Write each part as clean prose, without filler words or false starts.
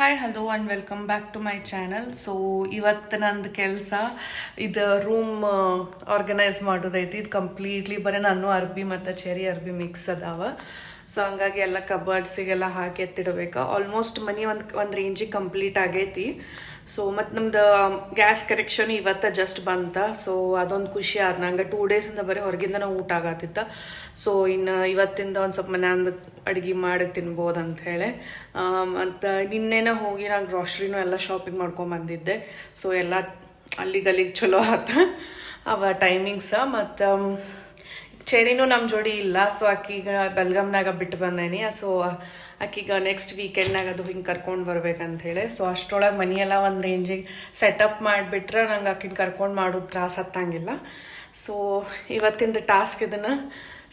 Hi hello and welcome back to my channel. So ಇವತ್ತು ನಂದು ಕೆಲಸ ಇದು ರೂಮ್ ಆರ್ಗನೈಸ್ ಮಾಡೋದೈತಿ. ಇದು ಕಂಪ್ಲೀಟ್ಲಿ ಬರೀ ನಾನು ಅರ್ಬಿ ಮತ್ತು ಚೆರಿ ಅರ್ಬಿ ಮಿಕ್ಸ್ ಅದಾವ. ಸೊ ಹಂಗಾಗಿ ಎಲ್ಲ ಕಬರ್ಡ್ಸಿಗೆಲ್ಲ ಹಾಕಿ ಎತ್ತಿಡಬೇಕು. ಆಲ್ಮೋಸ್ಟ್ ಮನೆ ಒಂದು ರೇಂಜಿಗೆ ಕಂಪ್ಲೀಟ್ ಆಗೈತಿ. ಸೊ ಮತ್ತು ನಮ್ದು ಗ್ಯಾಸ್ ಕನೆಕ್ಷನ್ ಇವತ್ತು ಜಸ್ಟ್ ಬಂತ. ಸೊ ಅದೊಂದು ಖುಷಿ ಆದ ನಂಗೆ. 2 ಡೇಸಿಂದ ಬರೀ ಹೊರಗಿಂದ ಊಟ ಆಗತ್ತಿತ್ತ. ಸೊ ಇನ್ನು ಇವತ್ತಿಂದ ಒಂದು ಸ್ವಲ್ಪ ಮನ್ಯಾಂದು ಅಡುಗೆ ಮಾಡಿ ತಿನ್ಬೋದು ಅಂತ ಹೇಳಿ. ಮತ್ತು ನಿನ್ನೆನ ಹೋಗಿ ನಾನು ಗ್ರಾಸರಿನೂ ಎಲ್ಲ ಶಾಪಿಂಗ್ ಮಾಡ್ಕೊಂಬಂದಿದ್ದೆ. ಸೊ ಎಲ್ಲ ಅಲ್ಲಿಗೆ ಚಲೋ ಆತ ಅವ ಟೈಮಿಂಗ್ಸ. ಮತ್ತು ಚೆರಿನೂ ನಮ್ಮ ಜೋಡಿ ಇಲ್ಲ. ಸೊ ಆಕೀಗ ಬೆಲ್ಗಾಮ್ನಾಗ ಬಿಟ್ಟು ಬಂದೇನಿ. ಸೊ ಆಕೀಗ ನೆಕ್ಸ್ಟ್ ವೀಕೆಂಡ್ನಾಗ ಅದು ಹಿಂಗೆ ಕರ್ಕೊಂಡು ಬರ್ಬೇಕಂತ ಹೇಳಿ. ಸೊ ಅಷ್ಟರೊಳಗೆ ಮನೆಯೆಲ್ಲ ಒಂದು ರೇಂಜಿಗೆ ಸೆಟಪ್ ಮಾಡಿಬಿಟ್ರೆ ನಂಗೆ ಆಕಿನ ಕರ್ಕೊಂಡು ಮಾಡೋದು ತ್ರಾಸ ಹತ್ತಂಗಿಲ್ಲ. ಸೊ ಇವತ್ತಿಂದ ಟಾಸ್ಕ್ ಇದನ್ನು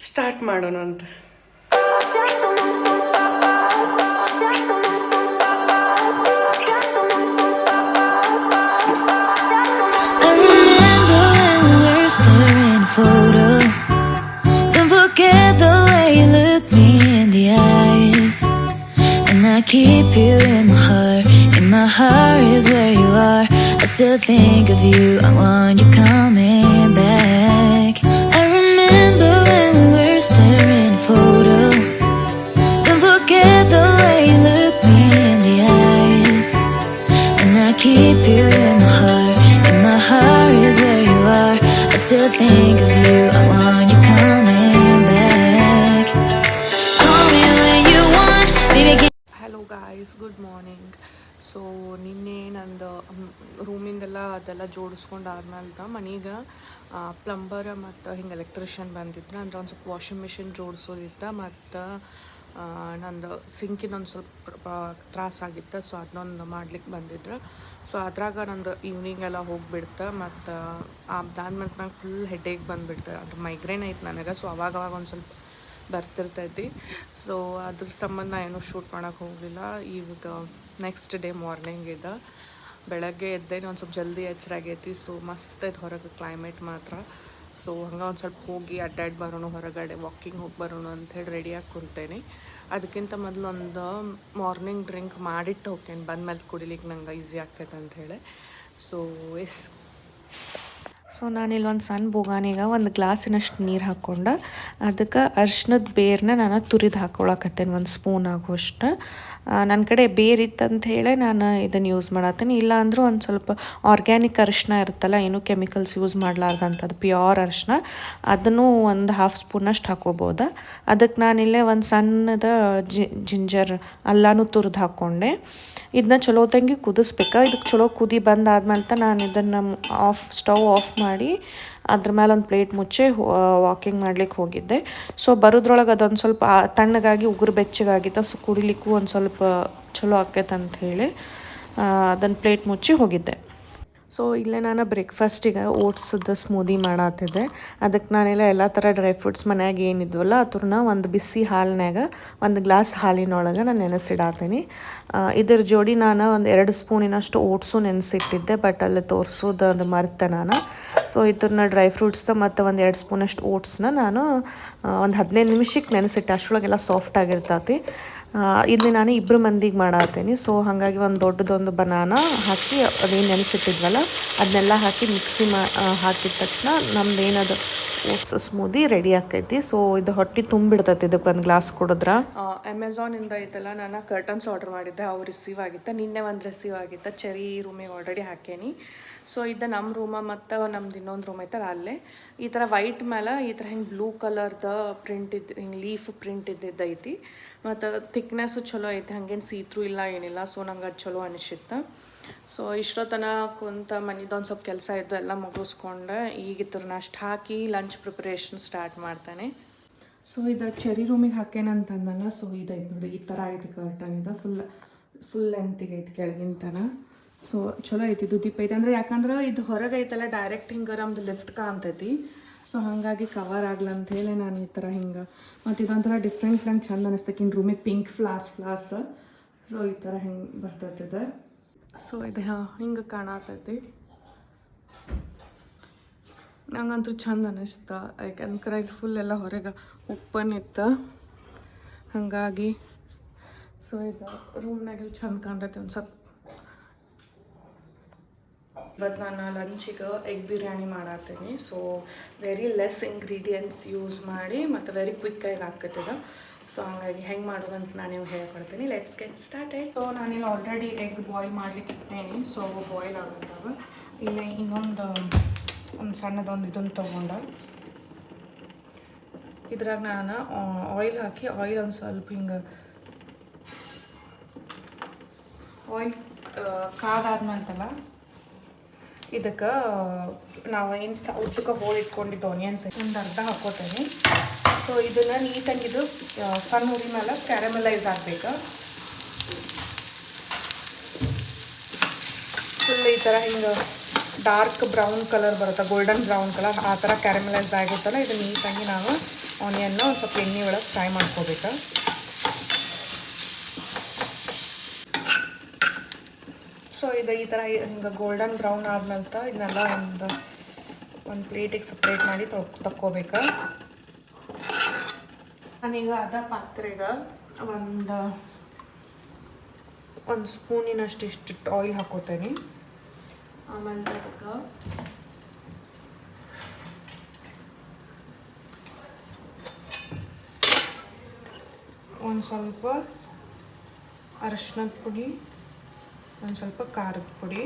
ಸ್ಟಾರ್ಟ್ ಮಾಡೋಣ ಅಂತ. Photo. Don't forget the way you look me in the eyes. And I keep you in my heart. In my heart is where you are. I still think of you. I want you coming back. I remember when we were staring photo. Don't forget the way you look me in the eyes. And I keep you in my heart. In my heart is where you are. I still think of you. I want you coming back. Call me when you want. Baby, hello guys, good morning. So ನಿನ್ನೆ ನಂದು ರೂಮಿಂದೆಲ್ಲ ಅದೆಲ್ಲ ಜೋಡಿಸ್ಕೊಂಡು ಆದ್ಮೇಲೆ ಮನೆಗೆ plumber ಮತ್ತು ಹಿಂಗೆ electrician ಬಂದಿದ್ರು. ಅಂದ್ರೆ ಒಂದು ಸ್ವಲ್ಪ ವಾಷಿಂಗ್ ಮಿಷಿನ್ ಜೋಡಿಸೋದಿತ್ತು. ಮತ್ತು ನಂದು ಸಿಂಕಿನ ಒಂದು ಸ್ವಲ್ಪ ತ್ರಾಸಾಗಿತ್ತು. ಸೊ ಅದನ್ನೊಂದು ಮಾಡ್ಲಿಕ್ಕೆ ಬಂದಿದ್ರು. ಸೊ ಅದ್ರಾಗ ನಂದು ಈವ್ನಿಂಗ್ ಎಲ್ಲ ಹೋಗಿಬಿಡ್ತೆ. ಮತ್ತು ಅದಾದ್ಮೇಲೆ ನಂಗೆ ಫುಲ್ ಹೆಡೇಕ್ ಬಂದುಬಿಡ್ತೆ. ಅಂದ್ರೆ ಮೈಗ್ರೇನ್ ಐತೆ ನನಗೆ. ಸೊ ಅವಾಗ ಒಂದು ಸ್ವಲ್ಪ ಬರ್ತಿರ್ತೈತಿ. ಸೊ ಅದ್ರ ಸಂಬಂಧ ಏನೂ ಶೂಟ್ ಮಾಡೋಕ್ಕೆ ಹೋಗಲಿಲ್ಲ. ಈಗ ನೆಕ್ಸ್ಟ್ ಡೇ ಮಾರ್ನಿಂಗ್ ಇದೆ. ಬೆಳಗ್ಗೆ ಎದ್ದೇನೆ ಒಂದು ಸ್ವಲ್ಪ ಜಲ್ದಿ ಎಚ್ಚರಾಗೈತಿ. ಸೊ ಮಸ್ತ್ ಐತೆ ಹೊರಗೆ ಕ್ಲೈಮೇಟ್ ಮಾತ್ರ. ಸೊ ಹಂಗೆ ಒಂದು ಸ್ವಲ್ಪ ಹೋಗಿ ಅಡ್ಡಾಡಿ ಬರೋಣ, ಹೊರಗಡೆ ವಾಕಿಂಗ್ ಹೋಗಿ ಬರೋಣ ಅಂಥೇಳಿ ರೆಡಿಯಾಗಿ ಕುಂತೇನೆ. ಅದಕ್ಕಿಂತ ಮೊದಲು ಒಂದು ಮಾರ್ನಿಂಗ್ ಡ್ರಿಂಕ್ ಮಾಡಿಟ್ಟು ಹೋಗ್ತೇನೆ. ಬಂದಮೇಲೆ ಕುಡಿಲಿಕ್ಕೆ ನಂಗೆ ಈಸಿ ಆಗ್ತೈತೆ ಅಂಥೇಳಿ. ಸೊ ಸೊ ನಾನಿಲ್ಲಿ ಒಂದು ಸಣ್ಣ ಬೋಗಾನಿಗೆ ಒಂದು ಗ್ಲಾಸಿನಷ್ಟು ನೀರು ಹಾಕ್ಕೊಂಡು ಅದಕ್ಕೆ ಅರ್ಶಿನದ ಬೇರನ್ನ ನಾನು ತುರಿದು ಹಾಕ್ಕೊಳಕತ್ತೇನೆ, ಒಂದು ಸ್ಪೂನ್ ಆಗುವಷ್ಟು. ನನ್ನ ಕಡೆ ಬೇರು ಇತ್ತಂತ ಹೇಳಿ ನಾನು ಇದನ್ನು ಯೂಸ್ ಮಾಡತ್ತೀನಿ. ಇಲ್ಲ ಅಂದರೂ ಒಂದು ಸ್ವಲ್ಪ ಆರ್ಗ್ಯಾನಿಕ್ ಅರಿಶಿನ ಇರುತ್ತಲ್ಲ, ಏನೂ ಕೆಮಿಕಲ್ಸ್ ಯೂಸ್ ಮಾಡಲಾರ್ದಂಥದ್ದು ಪ್ಯೂರ್ ಅರಿಶಿನ, ಅದನ್ನು ಒಂದು 1/2 ಸ್ಪೂನಷ್ಟು ಹಾಕೋಬೋದು. ಅದಕ್ಕೆ ನಾನಿಲ್ಲೇ ಒಂದು ಸಣ್ಣದ ಜಿಂಜರ್ ಅಲ್ಲನೂ ತುರಿದು ಹಾಕ್ಕೊಂಡೆ. ಇದನ್ನ ಚಲೋ ತಂಗಿ ಕುದಿಸ್ಬೇಕು. ಇದಕ್ಕೆ ಚಲೋ ಕುದಿ ಬಂದಾದ್ಮೇಲೆ ನಾನು ಇದನ್ನು ಸ್ಟವ್ ಆಫ್ ಮಾಡಿ ಅದ್ರ ಮೇಲೆ ಒಂದು ಪ್ಲೇಟ್ ಮುಚ್ಚಿ ವಾಕಿಂಗ್ ಮಾಡ್ಲಿಕ್ಕೆ ಹೋಗಿದ್ದೆ. ಸೊ ಬರೋದ್ರೊಳಗೆ ಅದೊಂದು ಸ್ವಲ್ಪ ತಣ್ಣಗಾಗಿ ಉಗುರು ಬೆಚ್ಚಗಾಗಿತ್ತು. ಸೊ ಕುಡಿಲಿಕ್ಕೂ ಒಂದು ಸ್ವಲ್ಪ ಚಲೋ ಆಕೈತೆ ಅಂಥೇಳಿ ಅದನ್ನು ಪ್ಲೇಟ್ ಮುಚ್ಚಿ ಹೋಗಿದ್ದೆ. ಸೊ ಇಲ್ಲೇ ನಾನು ಬ್ರೇಕ್ಫಾಸ್ಟಿಗೆ ಓಟ್ಸದ ಸ್ಮೂದಿ ಮಾಡತ್ತಿದ್ದೆ. ಅದಕ್ಕೆ ನಾನೆಲ್ಲ ಎಲ್ಲ ಥರ ಡ್ರೈ ಫ್ರೂಟ್ಸ್ ಮನ್ಯಾಗ ಏನಿದ್ವಲ್ಲ ಅದ್ರನ್ನ ಒಂದು ಬಿಸಿ ಹಾಲಿನಾಗ ಒಂದು ಗ್ಲಾಸ್ ಹಾಲಿನೊಳಗೆ ನಾನು ನೆನೆಸಿಡಾತೀನಿ. ಇದ್ರ ಜೋಡಿ ನಾನು ಒಂದು 2 ಸ್ಪೂನಿನಷ್ಟು ಓಟ್ಸು ನೆನೆಸಿಟ್ಟಿದ್ದೆ. ಬಟ್ ಅಲ್ಲಿ ತೋರಿಸೋದು ಅದು ಮರ್ತೆ ನಾನು. ಸೊ ಇದನ್ನ ಡ್ರೈ ಫ್ರೂಟ್ಸ್ದ ಮತ್ತು ಒಂದು 2 ಸ್ಪೂನಷ್ಟು ಓಟ್ಸ್ನ ನಾನು ಒಂದು 15 ನಿಮಿಷಕ್ಕೆ ನೆನೆಸಿಟ್ಟೆ. ಅಷ್ಟರೊಳಗೆಲ್ಲ ಸಾಫ್ಟ್ ಆಗಿರ್ತೈತಿ. ಇಲ್ಲಿ ನಾನು 2 ಮಂದಿಗೆ ಮಾಡತ್ತೀನಿ. ಸೊ ಹಾಗಾಗಿ ಒಂದು ದೊಡ್ಡದೊಂದು ಬನಾನ ಹಾಕಿ ಅದೇನು ನೆನೆಸಿಟ್ಟಿದ್ವಲ್ಲ ಅದನ್ನೆಲ್ಲ ಹಾಕಿ ಮಿಕ್ಸಿ ಹಾಕಿದ ತಕ್ಷಣ ನಮ್ದು ಏನದು ಓಟ್ಸ್ ಸ್ಮೂದಿ ರೆಡಿ ಆಕೈತಿ. ಸೊ ಇದು ಹೊಟ್ಟೆ ತುಂಬಿಡ್ತೈತಿ ಇದಕ್ಕೆ ಒಂದು ಗ್ಲಾಸ್ ಕುಡಿದ್ರೆ. ಅಮೆಝಾನಿಂದ ಐತಲ್ಲ, ನಾನು ಕರ್ಟನ್ಸ್ ಆರ್ಡರ್ ಮಾಡಿದ್ದೆ. ಅವು ರಿಸೀವ್ ಆಗಿತ್ತು. ನಿನ್ನೆ ಒಂದು ರಿಸೀವ್ ಆಗಿತ್ತು. ಚೆರಿ ರೂಮಿಗೆ ಆಲ್ರೆಡಿ ಹಾಕೇನಿ. ಸೊ ಇದು ನಮ್ಮ ರೂಮ ಮತ್ತು ನಮ್ದು ಇನ್ನೊಂದು ರೂಮ್ ಐತಲ್ಲ ಅಲ್ಲೇ ಈ ಥರ ವೈಟ್ ಮೇಲೆ ಈ ಥರ ಹಿಂಗೆ ಬ್ಲೂ ಕಲರ್ದ ಪ್ರಿಂಟ್ ಹಿಂಗೆ ಲೀಫ್ ಪ್ರಿಂಟ್ ಇದ್ದಿದ್ದೈತಿ. ಮತ್ತು ಥಿಕ್ನೆಸ್ಸು ಚಲೋ ಐತಿ, ಹಾಗೇನು ಸೀತ್ರೂ ಇಲ್ಲ ಏನಿಲ್ಲ. ಸೊ ನಂಗೆ ಅದು ಚಲೋ ಅನಿಸಿತ್ತು. ಸೊ ಇಷ್ಟೊತ್ತನ ಕುಂತ ಮನೆದೊಂದು ಸ್ವಲ್ಪ ಕೆಲಸ ಇದ್ದು ಎಲ್ಲ ಮುಗಿಸ್ಕೊಂಡು ಈಗ ಇದ್ರನ್ನ ಅಷ್ಟು ಹಾಕಿ ಲಂಚ್ ಪ್ರಿಪ್ರೇಷನ್ ಸ್ಟಾರ್ಟ್ ಮಾಡ್ತಾನೆ. ಸೊ ಇದು ಚೆರಿ ರೂಮಿಗೆ ಹಾಕೇನಂತಂದಲ್ಲ. ಸೊ ಇದೈತೆ ನೋಡಿ, ಈ ಥರ ಐತಿ ಕರ್ಟನ್. ಇದು ಫುಲ್ ಲೆಂತಿಗೆ ಐತಿ ಕೆಳಗಿನ ತನ. ಸೊ ಚಲೋ ಐತಿ, ಇದು ದೀಪ ಐತಿ. ಅಂದರೆ ಯಾಕಂದ್ರೆ ಇದು ಹೊರಗೆ ಐತಲ್ಲ, ಡೈರೆಕ್ಟ್ ಹಿಂಗೆ ನಮ್ದು ಲಿಫ್ಟ್ ಕಾಣ್ತೈತಿ. ಸೊ ಹಾಗಾಗಿ ಕವರ್ ಆಗ್ಲಂತ ಹೇಳಿ ನಾನು ಈ ಥರ ಹಿಂಗೆ. ಮತ್ತು ಇದೊಂಥರ ಡಿಫ್ರೆಂಟ್ ಚಂದ ಅನಿಸ್ತೈತಿ. ಇನ್ನು ರೂಮಿಗೆ ಪಿಂಕ್ ಫ್ಲವರ್ಸ್. ಸೊ ಈ ಥರ ಹಿಂಗೆ ಬರ್ತೈತಿದೆ. ಸೊ ಇದು ಹಿಂಗೆ ಕಾಣತೈತಿ. ನಂಗಂತೂ ಚಂದ ಅನ್ನಿಸ್ತ. ಯಾಕಂದ್ರೆ ಇದು ಫುಲ್ ಎಲ್ಲ ಹೊರಗೆ ಓಪನ್ ಇತ್ತು. ಹಾಗಾಗಿ ಸೊ ಇದು ರೂಮ್ನಾಗ ಚಂದ ಕಾಣ್ತೈತಿ ಒಂದು ಸ್ವಲ್ಪ. ಇವತ್ತು ನಾನು ಲಂಚಿಗೆ ಎಗ್ ಬಿರಿಯಾನಿ ಮಾಡತ್ತೀನಿ. So very less ingredients use ಮಾಡಿ ಮತ್ತು ವೆರಿ ಕ್ವಿಕ್ಕಾಗಿ ಆಗ್ತೈತಿದೆ. ಸೊ ಹಾಗಾಗಿ ಹೆಂಗೆ ಮಾಡೋದಂತ ನಾನು ನಿಮ್ಗೆ ಹೇಳ್ಕೊಡ್ತೀನಿ. Let's get started. ಸೊ ನಾನಿಲ್ಲಿ ಆಲ್ರೆಡಿ ಎಗ್ ಬಾಯ್ಲ್ ಮಾಡ್ಲಿಕ್ಕೆ ಇಟ್ಟೇನಿ. ಸೊ ಬಾಯ್ಲ್ ಆಗುತ್ತವೆ. ಇಲ್ಲಿ ಇನ್ನೊಂದು ಸಣ್ಣದೊಂದು ಇದನ್ನು ತೊಗೊಂಡು ಇದ್ರಾಗ ನಾನು ಆಯಿಲ್ ಹಾಕಿ ಆಯಿಲ್ ಒಂದು ಸ್ವಲ್ಪ ಹಿಂಗೆ ಆಯಿಲ್ ಕಾದಾದ್ಮೇಲೆ ಇದಕ್ಕೆ ನಾವು ಏನು ಉದ್ದಕ್ಕೆ ಹೋಳಿ ಇಟ್ಕೊಂಡಿದ್ದು ಆನಿಯನ್ಸ್ ಒಂದು ಅರ್ಧ ಹಾಕ್ಕೋತೇನೆ. ಸೊ ಇದನ್ನು ನೀಟಾಗಿ ಇದು ಸಣ್ಣ ಉರಿ ಮೇಲೆ ಕ್ಯಾರಮಲೈಸ್ ಆಗಬೇಕು. ಫುಲ್ ಈ ಥರ ಹಿಂಗೆ ಡಾರ್ಕ್ ಬ್ರೌನ್ ಕಲರ್ ಬರುತ್ತೆ, ಗೋಲ್ಡನ್ ಬ್ರೌನ್ ಕಲರ್, ಆ ಥರ ಕ್ಯಾರಮಲೈಸ್ ಆಗುತ್ತಲ್ಲ. ಇದು ನೀಟಾಗಿ ನಾವು ಆನಿಯನ್ನ ಒಂದು ಸ್ವಲ್ಪ ಎಣ್ಣೆ ಒಳಗೆ ಫ್ರೈ ಮಾಡ್ಕೋಬೇಕು. ಸೊ ಇದು ಈ ಥರ ಹಿಂಗೆ ಗೋಲ್ಡನ್ ಬ್ರೌನ್ ಆದ್ಮೇಲೆ ಇದನ್ನೆಲ್ಲ ಒಂದು ಪ್ಲೇಟಿಗೆ ಸಪ್ರೇಟ್ ಮಾಡಿ ತಕ್ಕೋಬೇಕು. ನಾನೀಗ ಅದ ಪಾತ್ರೆಗೆ ಒಂದು ಸ್ಪೂನಿನಷ್ಟು ಇಷ್ಟು ಆಯಿಲ್ ಹಾಕೋತೇನೆ. ಆಮೇಲೆ ಅದಕ್ಕೆ ಒಂದು ಸ್ವಲ್ಪ ಅರಿಶಿನದ ಪುಡಿ, ಒಂದು ಸ್ವಲ್ಪ ಖಾರದ ಪುಡಿ,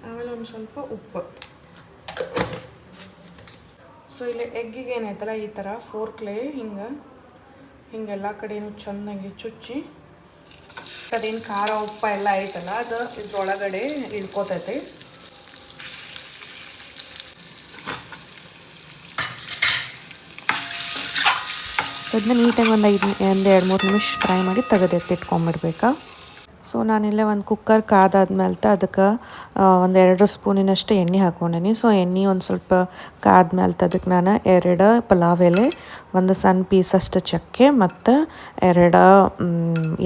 ಆಮೇಲೆ ಒಂದು ಸ್ವಲ್ಪ ಉಪ್ಪು. ಸೊ ಇಲ್ಲಿ ಎಗ್ಗಿಗೆ ಏನಾಯ್ತಲ್ಲ ಈ ಥರ ಫೋರ್ಕ್ಲೆ ಹಿಂಗೆಲ್ಲ ಕಡೆಯೂ ಚೆನ್ನಾಗಿ ಚುಚ್ಚಿ ಅದೇನು ಖಾರ ಉಪ್ಪ ಎಲ್ಲ ಐತಲ್ಲ ಅದು ಇದ್ರೊಳಗಡೆ ಇಳ್ಕೋತೈತಿ. ಅದನ್ನ ನೀಟಾಗಿ ಒಂದು 2-3 ನಿಮಿಷ ಫ್ರೈ ಮಾಡಿ ತೆಗೆದಿಟ್ಕೊಂಡ್ಬಿಡ್ಬೇಕಾ. ಸೊ ನಾನಿಲ್ಲೇ ಒಂದು ಕುಕ್ಕರ್ ಕಾದಾದ್ಮೇಲೆ ಅದಕ್ಕೆ 1-2 ಸ್ಪೂನಿನಷ್ಟು ಎಣ್ಣೆ ಹಾಕ್ಕೊಂಡೇನಿ. ಸೊ ಎಣ್ಣೆ ಒಂದು ಸ್ವಲ್ಪ ಕಾದ್ಮೇಲೆ ಅದಕ್ಕೆ ನಾನು 2 ಪಲಾವ್ ಎಲೆ, ಒಂದು ಸಣ್ಣ ಪೀಸಷ್ಟು ಚಕ್ಕೆ ಮತ್ತು 2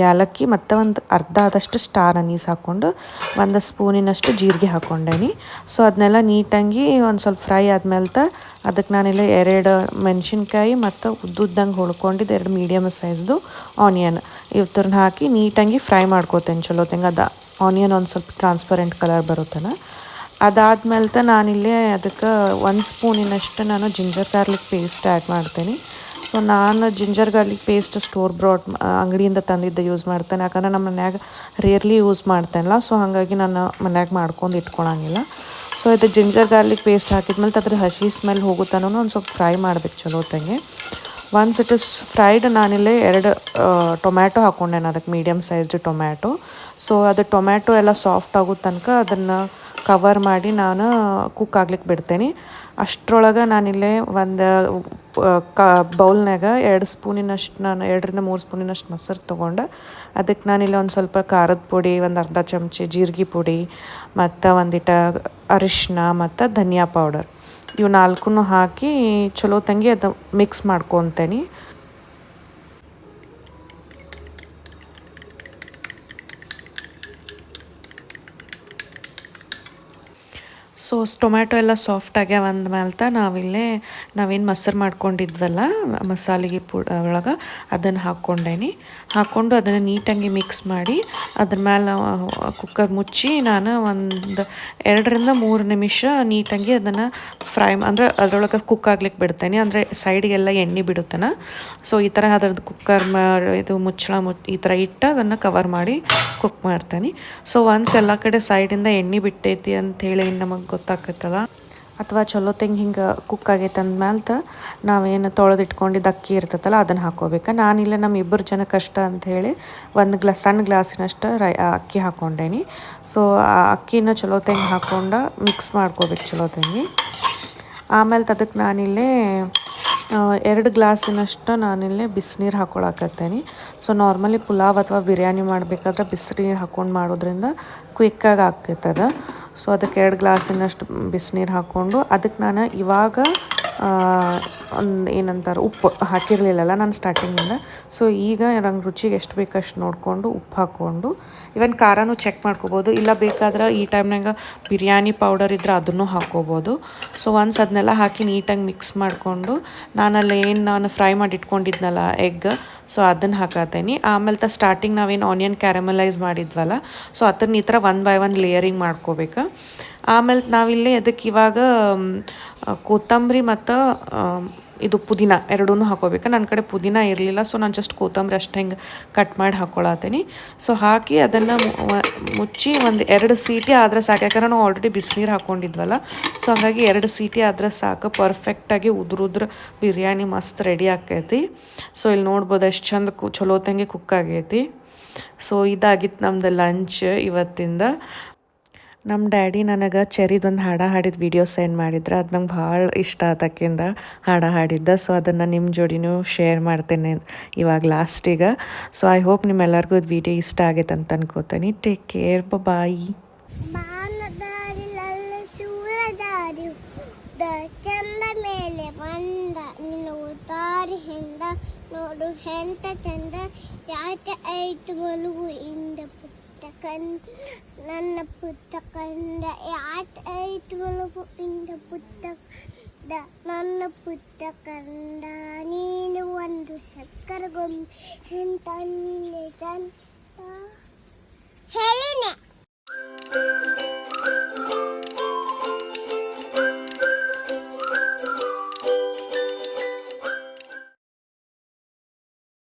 ಏಲಕ್ಕಿ ಮತ್ತು ಒಂದು ಅರ್ಧ ಆದಷ್ಟು ಸ್ಟಾರ್ ಅನೀಸ್ ಹಾಕ್ಕೊಂಡು 1 ಸ್ಪೂನಿನಷ್ಟು ಜೀರಿಗೆ ಹಾಕ್ಕೊಂಡೇನಿ. ಸೊ ಅದನ್ನೆಲ್ಲ ನೀಟಾಗಿ ಒಂದು ಸ್ವಲ್ಪ ಫ್ರೈ ಆದ್ಮೇಲೆ ಅದಕ್ಕೆ ನಾನಿಲ್ಲ 2 ಮೆಣಸಿನ್ಕಾಯಿ ಮತ್ತು ಉದ್ದುದ್ದಂಗೆ ಹೊಳ್ಕೊಂಡಿದ್ದು 2 ಮೀಡಿಯಮ್ ಸೈಜ್ದು ಆನಿಯನ್ ಇವತ್ತರನ್ನ ಹಾಕಿ ನೀಟಾಗಿ ಫ್ರೈ ಮಾಡ್ಕೋತೇನೆ ಚಲೋತ್ತಂಗೆ. ಅದು ಆನಿಯನ್ ಒಂದು ಸ್ವಲ್ಪ ಟ್ರಾನ್ಸ್ಪರೆಂಟ್ ಕಲರ್ ಬರುತ್ತಲ್ಲ. ಅದಾದ್ಮೇಲೆ ನಾನಿಲ್ಲೇ ಅದಕ್ಕೆ 1 ಸ್ಪೂನಿನಷ್ಟು ನಾನು ಜಿಂಜರ್ ಗಾರ್ಲಿಕ್ ಪೇಸ್ಟ್ ಆ್ಯಡ್ ಮಾಡ್ತೇನೆ. ಸೊ ನಾನು ginger garlic paste store brand ಅಂಗಡಿಯಿಂದ ತಂದಿದ್ದ ಯೂಸ್ ಮಾಡ್ತೇನೆ. ಯಾಕಂದ್ರೆ ನಮ್ಮ ಮನ್ಯಾಗ ರೇರ್ಲಿ ಯೂಸ್ ಮಾಡ್ತೇನಲ್ಲ. ಸೊ ಹಾಗಾಗಿ ನಾನು ಮನ್ಯಾಗ ಮಾಡ್ಕೊಂಡು ಇಟ್ಕೊಳಂಗಿಲ್ಲ. ಸೊ ಇದು ಜಿಂಜರ್ ಗಾರ್ಲಿಕ್ ಪೇಸ್ಟ್ ಹಾಕಿದ್ಮೇಲೆ ಅದ್ರ ಹಸಿ ಸ್ಮೆಲ್ ಹೋಗುತ್ತಾನೋ ಒಂದು ಸ್ವಲ್ಪ ಫ್ರೈ ಮಾಡ್ಬೇಕು ಚಲೋತ್ತಂಗೆ. ಒನ್ಸ್ ಇಟ್ ಇಸ್ ಫ್ರೈಡ್ ನಾನಿಲ್ಲೇ 2 ಟೊಮ್ಯಾಟೊ ಹಾಕ್ಕೊಂಡೇನೆ ಅದಕ್ಕೆ ಮೀಡಿಯಮ್ ಸೈಜ್ದು ಟೊಮ್ಯಾಟೊ. ಸೊ ಅದು ಟೊಮ್ಯಾಟೊ ಎಲ್ಲ ಸಾಫ್ಟ್ ಆಗೋ ತನಕ ಅದನ್ನು ಕವರ್ ಮಾಡಿ ನಾನು ಕುಕ್ ಆಗ್ಲಿಕ್ಕೆ ಬಿಡ್ತೇನೆ. ಅಷ್ಟರೊಳಗೆ ನಾನಿಲ್ಲೇ ಒಂದು ಬೌಲ್ನಾಗ 2 ಸ್ಪೂನಿನಷ್ಟು ನಾನು 2-3 ಸ್ಪೂನಿನಷ್ಟು ಮೊಸರು ತೊಗೊಂಡು ಅದಕ್ಕೆ ನಾನಿಲ್ಲಿ ಒಂದು ಸ್ವಲ್ಪ ಖಾರದ ಪುಡಿ, ಒಂದು ಅರ್ಧ ಚಮಚಿ ಜೀರಿಗೆ ಪುಡಿ ಮತ್ತು ಒಂದಿಟ್ಟು ಅರಿಶಿನ ಮತ್ತು ಧನಿಯಾ ಪೌಡರ್ ಇವು 4 ಹಾಕಿ ಚಲೋತ್ತಂಗೆ ಅದು ಮಿಕ್ಸ್ ಮಾಡ್ಕೊತೇನೆ. ಸೊ ಟೊಮ್ಯಾಟೊ ಎಲ್ಲ ಸಾಫ್ಟ್ ಆಗ್ಯಾವ ಅಂದ್ಮೇಲೆ ನಾವೇನು ಮೊಸರು ಮಾಡ್ಕೊಂಡಿದ್ವಲ್ಲ ಮಸಾಲೆಗೆ ಒಳಗೆ ಅದನ್ನು ಹಾಕ್ಕೊಂಡು ಅದನ್ನು ನೀಟಾಗಿ ಮಿಕ್ಸ್ ಮಾಡಿ ಅದ್ರ ಮೇಲೆ ಕುಕ್ಕರ್ ಮುಚ್ಚಿ ನಾನು ಒಂದು 2-3 ನಿಮಿಷ ನೀಟಾಗಿ ಅದನ್ನು ಫ್ರೈ ಅಂದರೆ ಅದರೊಳಗೆ ಕುಕ್ ಆಗ್ಲಿಕ್ಕೆ ಬಿಡ್ತೇನೆ. ಅಂದರೆ ಸೈಡಿಗೆಲ್ಲ ಎಣ್ಣೆ ಬಿಡುತ್ತೇನೆ. ಸೊ ಈ ಥರ ಅದ್ರದ್ದು ಕುಕ್ಕರ್ ಇದು ಮುಚ್ಚಳ ಈ ಥರ ಇಟ್ಟು ಅದನ್ನು ಕವರ್ ಮಾಡಿ ಕುಕ್ ಮಾಡ್ತೇನೆ. ಸೊ ಒನ್ಸ್ ಎಲ್ಲ ಕಡೆ ಸೈಡಿಂದ ಎಣ್ಣೆ ಬಿಟ್ಟೈತಿ ಅಂಥೇಳಿ ನಮಗೆ ಗೊತ್ತಾಗ್ತೈತಲ್ಲ, ಅಥವಾ ಚಲೋತ್ತಂಗೆ ಹಿಂಗೆ ಕುಕ್ ಆಗೈತೆ ಅಂದ್ಮೇಲೆ ನಾವೇನು ತೊಳೆದಿಟ್ಕೊಂಡಿದ್ದು ಅಕ್ಕಿ ಇರ್ತೈತಲ್ಲ ಅದನ್ನು ಹಾಕ್ಕೋಬೇಕು. ನಾನಿಲ್ಲ ನಮ್ಮ 2 ಜನಕ್ಕಷ್ಟ ಅಂಥೇಳಿ 1 ಸಣ್ಣ ಗ್ಲಾಸಿನಷ್ಟು ಅಕ್ಕಿ ಹಾಕ್ಕೊಂಡೇನಿ. ಸೊ ಆ ಅಕ್ಕಿನ ಚಲೋತ್ತಂಗೆ ಹಾಕ್ಕೊಂಡು ಮಿಕ್ಸ್ ಮಾಡ್ಕೋಬೇಕು ಚಲೋತ್ತಂಗೆ. ಆಮೇಲೆ ಅದಕ್ಕೆ ನಾನಿಲ್ಲೇ 2 ಗ್ಲಾಸಿನಷ್ಟು ನಾನಿಲ್ಲೇ ಬಿಸಿನೀರು ಹಾಕ್ಕೊಳಕತ್ತೇನೆ. ಸೊ ನಾರ್ಮಲಿ ಪುಲಾವ್ ಅಥವಾ ಬಿರಿಯಾನಿ ಮಾಡಬೇಕಾದ್ರೆ ಬಿಸಿನೀರು ಹಾಕ್ಕೊಂಡು ಮಾಡೋದ್ರಿಂದ ಕ್ವಿಕ್ಕಾಗಿ ಆಗ್ತೈತದ. ಸೊ ಅದಕ್ಕೆ 2 ಗ್ಲಾಸಿನಷ್ಟು ಬಿಸಿನೀರು ಹಾಕ್ಕೊಂಡು ಅದಕ್ಕೆ ನಾನು ಇವಾಗ ಒಂದು ಏನಂತಾರೆ ಉಪ್ಪು ಹಾಕಿರಲಿಲ್ಲಲ್ಲ ನಾನು ಸ್ಟಾರ್ಟಿಂಗಿಂದ. ಸೊ ಈಗ ನಂಗೆ ರುಚಿಗೆ ಎಷ್ಟು ಬೇಕು ಅಷ್ಟು ನೋಡಿಕೊಂಡು ಉಪ್ಪು ಹಾಕ್ಕೊಂಡು ಇವನ್ ಖಾರನೂ ಚೆಕ್ ಮಾಡ್ಕೋಬೋದು. ಇಲ್ಲ ಬೇಕಾದ್ರೆ ಈ ಟೈಮ್ನಾಗ ಬಿರಿಯಾನಿ ಪೌಡರ್ ಇದ್ರೆ ಅದನ್ನು ಹಾಕ್ಕೋಬೋದು. ಸೊ ಒನ್ಸ್ ಅದನ್ನೆಲ್ಲ ಹಾಕಿ ನೀಟಾಗಿ ಮಿಕ್ಸ್ ಮಾಡಿಕೊಂಡು ನಾನು ಫ್ರೈ ಮಾಡಿ ಇಟ್ಕೊಂಡಿದ್ನಲ್ಲ ಎಗ್, ಸೊ ಅದನ್ನು ಹಾಕತ್ತೇನೆ. ಆಮೇಲೆ ಸ್ಟಾರ್ಟಿಂಗ್ ನಾವೇನು ಆನಿಯನ್ ಕ್ಯಾರಮಲೈಸ್ ಮಾಡಿದ್ವಲ್ಲ, ಸೊ ಅದನ್ನ ಈ ಥರ 1 by 1 ಲೇಯರಿಂಗ್ ಮಾಡ್ಕೋಬೇಕು. ಆಮೇಲೆ ನಾವಿಲ್ಲಿ ಅದಕ್ಕೆ ಇವಾಗ ಕೊತ್ತಂಬರಿ ಮತ್ತು ಇದು ಪುದೀನ ಎರಡೂ ಹಾಕೋಬೇಕು. ನನ್ನ ಕಡೆ ಪುದೀನ ಇರಲಿಲ್ಲ, ಸೊ ನಾನು ಜಸ್ಟ್ ಕೊತ್ತಂಬರಿ ಅಷ್ಟು ಹೆಂಗೆ ಕಟ್ ಮಾಡಿ ಹಾಕ್ಕೊಳತ್ತೀನಿ. ಸೊ ಹಾಕಿ ಅದನ್ನು ಮುಚ್ಚಿ ಒಂದು 2 ಸೀಟಿ ಆದರೆ ಸಾಕು. ಯಾಕಂದ್ರೆ ನಾವು ಆಲ್ರೆಡಿ ಬಿಸಿನೀರು ಹಾಕ್ಕೊಂಡಿದ್ವಲ್ಲ, ಸೊ ಹಾಗಾಗಿ 2 ಸೀಟಿ ಆದರೆ ಸಾಕು. ಪರ್ಫೆಕ್ಟಾಗಿ ಉದುರುದ್ರ ಬಿರಿಯಾನಿ ಮಸ್ತ್ ರೆಡಿ ಆಕೈತಿ. ಸೊ ಇಲ್ಲಿ ನೋಡ್ಬೋದು ಎಷ್ಟು ಚಂದ ಚಲೋತ್ತಂಗೆ ಕುಕ್ ಆಗೈತಿ. ಸೊ ಇದಾಗಿತ್ತು ನಮ್ದು ಲಂಚ್ ಇವತ್ತಿಂದ. ನಮ್ಮ ಡ್ಯಾಡಿ ನನಗೆ ಚೆರಿದೊಂದು ಹಾಡಿದ ವಿಡಿಯೋ ಸೆಂಡ್ ಮಾಡಿದ್ರೆ, ಅದು ನಂಗೆ ಭಾಳ ಇಷ್ಟ ಆತಕ್ಕಿಂದ ಹಾಡಿದ್ದ. ಸೊ ಅದನ್ನು ನಿಮ್ಮ ಜೋಡಿನೂ ಶೇರ್ ಮಾಡ್ತೇನೆ ಇವಾಗ ಲಾಸ್ಟಿಗೆ. ಸೊ ಐ ಹೋಪ್ ನಿಮ್ಮೆಲ್ಲರಿಗೂ ಇದು ವಿಡಿಯೋ ಇಷ್ಟ ಆಗೈತೆ ಅಂತ ಅನ್ಕೋತೀನಿ. ಟೇಕ್ ಕೇರ್, ಬಾಯ್. ಚಂದ ಮೇಲೆ ಬಂದ ನಿನ್ನ ಉತ್ತಾರಿ ಹೆಂದ ನೋಡು ಎಂತ ಚಂದ ಯಾಕೆ ಐತು ಮಲಗು ಇಂದ ಪುಟ್ಟ ಕಂದ ನನ್ನ ಪುಟ್ಟ ಕಂದ ಯಾಕೆ ಐತು ಮಲಗು ಇಂದ ಪುಟ್ಟ ನನ್ನ ಪುಟ್ಟ ಕಂದ ನೀನು ಒಂದು ಸಕ್ಕರೆ ಗೊಂಬೆ ಎಂತ ಚಂದ ಹೇಳಿನೆ.